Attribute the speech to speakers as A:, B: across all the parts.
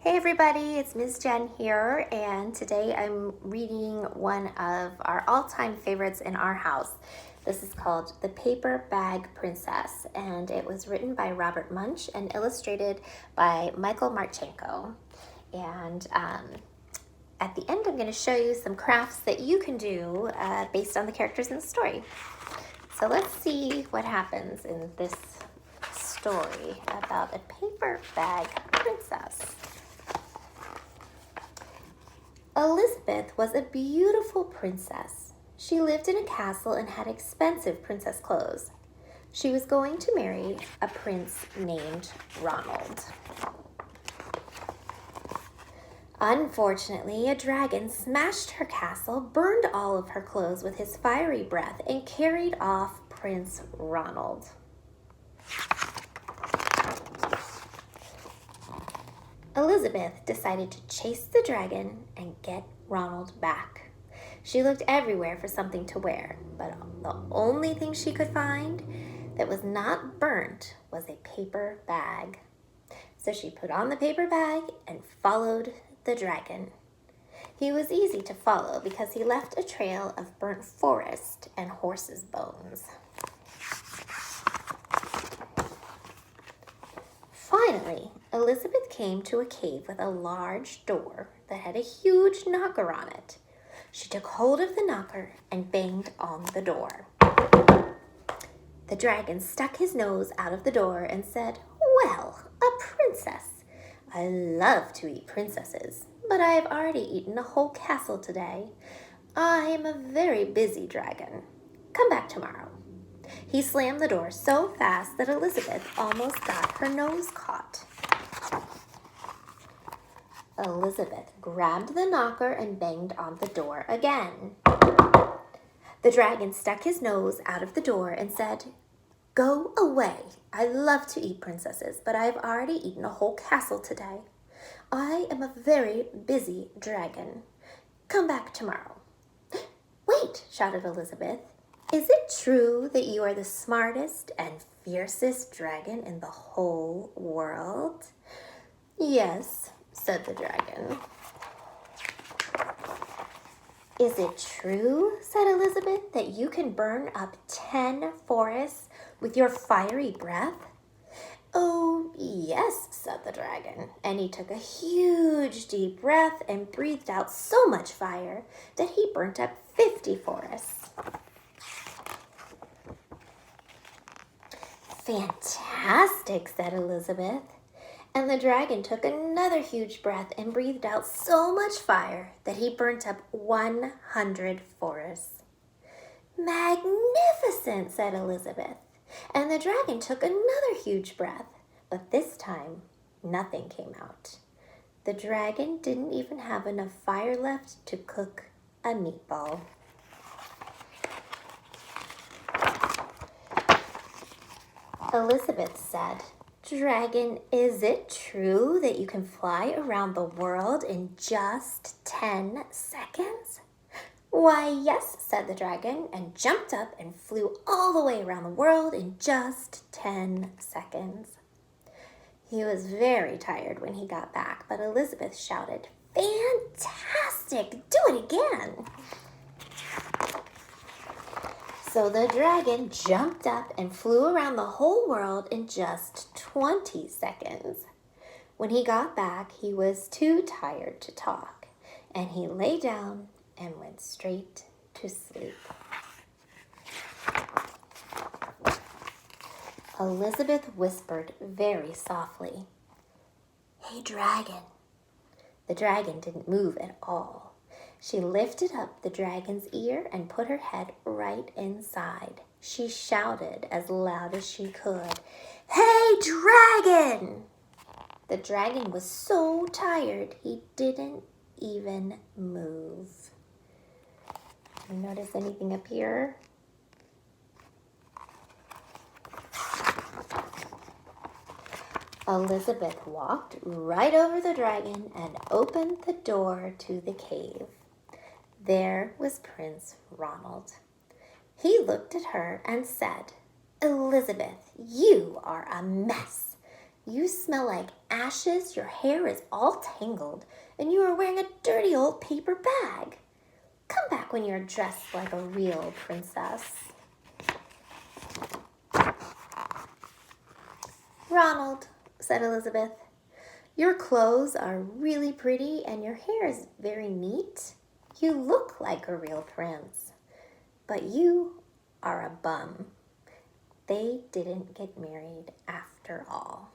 A: Hey everybody, it's Ms. Jen here, and today I'm reading one of our all-time favorites in our house. This is called The Paper Bag Princess, and it was written by Robert Munsch and illustrated by Michael Marchenko. And at the end, I'm going to show you some crafts that you can do based on the characters in the story. So let's see what happens in this story about a paper bag princess. Elizabeth was a beautiful princess. She lived in a castle and had expensive princess clothes. She was going to marry a prince named Ronald. Unfortunately, a dragon smashed her castle, burned all of her clothes with his fiery breath, and carried off Prince Ronald. Elizabeth decided to chase the dragon and get Ronald back. She looked everywhere for something to wear, but the only thing she could find that was not burnt was a paper bag. So she put on the paper bag and followed the dragon. He was easy to follow because he left a trail of burnt forest and horses' bones. Finally, Elizabeth came to a cave with a large door that had a huge knocker on it. She took hold of the knocker and banged on the door. The dragon stuck his nose out of the door and said, "Well, a princess. I love to eat princesses, but I have already eaten a whole castle today. I am a very busy dragon. Come back tomorrow." He slammed the door so fast that Elizabeth almost got her nose caught. Elizabeth grabbed the knocker and banged on the door again. The dragon stuck his nose out of the door and said, "Go away. I love to eat princesses, but I have already eaten a whole castle today. I am a very busy dragon. Come back tomorrow." "Wait," shouted Elizabeth. "Is it true that you are the smartest and fiercest dragon in the whole world?" "Yes," said the dragon. "Is it true," said Elizabeth, "that you can burn up 10 forests with your fiery breath?" "Oh, yes," said the dragon, and he took a huge deep breath and breathed out so much fire that he burnt up 50 forests. "Fantastic," said Elizabeth. And the dragon took another huge breath and breathed out so much fire that he burnt up 100 forests. "Magnificent," said Elizabeth. And the dragon took another huge breath, but this time nothing came out. The dragon didn't even have enough fire left to cook a meatball. Elizabeth said, "Dragon, is it true that you can fly around the world in just 10 seconds?" "Why, yes," said the dragon, and jumped up and flew all the way around the world in just 10 seconds. He was very tired when he got back, but Elizabeth shouted, "Fantastic! Do it again!" So the dragon jumped up and flew around the whole world in just 20 seconds. When he got back, he was too tired to talk, and he lay down and went straight to sleep. Elizabeth whispered very softly, "Hey, dragon." The dragon didn't move at all. She lifted up the dragon's ear and put her head right inside. She shouted as loud as she could, "Hey, dragon!" The dragon was so tired he didn't even move. Notice anything up here? Elizabeth walked right over the dragon and opened the door to the cave. There was Prince Ronald. He looked at her and said, "Elizabeth, you are a mess. You smell like ashes, your hair is all tangled, and you are wearing a dirty old paper bag. Come back when you're dressed like a real princess. Ronald, said Elizabeth, your clothes are really pretty and your hair is very neat. You look like a real prince, but you are a bum. They didn't get married after all.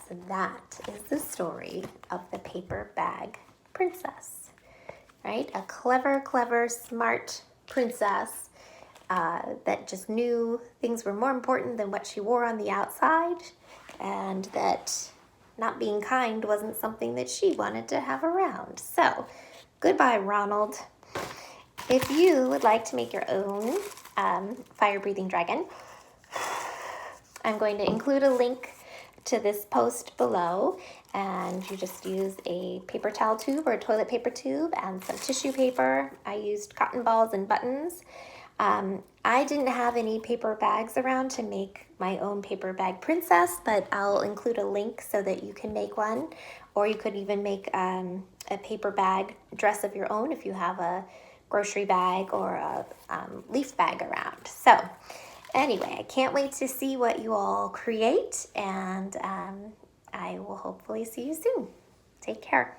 A: So that is the story of the paper bag princess, right? A clever, smart princess that just knew things were more important than what she wore on the outside, and that not being kind wasn't something that she wanted to have around. So, goodbye, Ronald. If you would like to make your own fire-breathing dragon, I'm going to include a link to this post below, and you just use a paper towel tube or a toilet paper tube and some tissue paper. I used cotton balls and buttons. I didn't have any paper bags around to make my own paper bag princess, but I'll include a link so that you can make one, or you could even make a paper bag dress of your own if you have a grocery bag or a leaf bag around. So anyway, I can't wait to see what you all create, and I will hopefully see you soon. Take care.